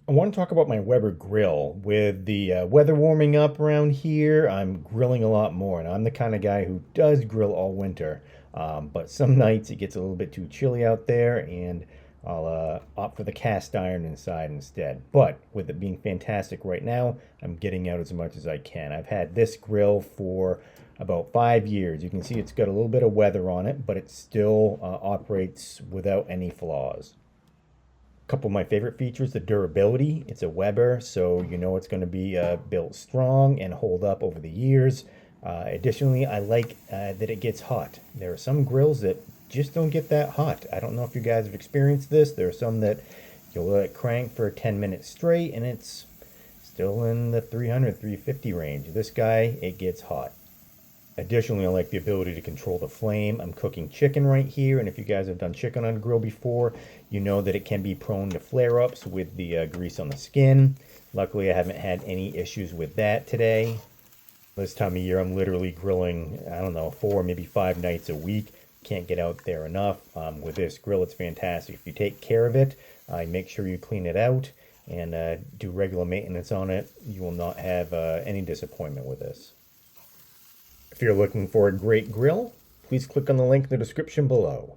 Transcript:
I want to talk about my Weber grill. With the weather warming up around here, I'm grilling a lot more, and I'm the kind of guy who does grill all winter. But some nights it gets a little bit too chilly out there, and I'll opt for the cast iron inside instead. But with it being fantastic right now, I'm getting out as much as I can. I've had this grill for about 5 years. You can see it's got a little bit of weather on it, but it still operates without any flaws. Couple of my favorite features, the durability. It's a Weber, so you know it's going to be built strong and hold up over the years. Additionally, I like that it gets hot. There are some grills that just don't get that hot. I don't know if you guys have experienced this. There are some that you'll let it crank for 10 minutes straight and it's still in the 300, 350 range. This guy, it gets hot. Additionally, I like the ability to control the flame. I'm cooking chicken right here, and if you guys have done chicken on a grill before, you know that it can be prone to flare-ups with the grease on the skin. Luckily, I haven't had any issues with that today. This time of year, I'm literally grilling, I don't know, 4, maybe 5 nights a week. Can't get out there enough. With this grill, it's fantastic. If you take care of it, make sure you clean it out, and do regular maintenance on it, you will not have any disappointment with this. If you're looking for a great grill, please click on the link in the description below.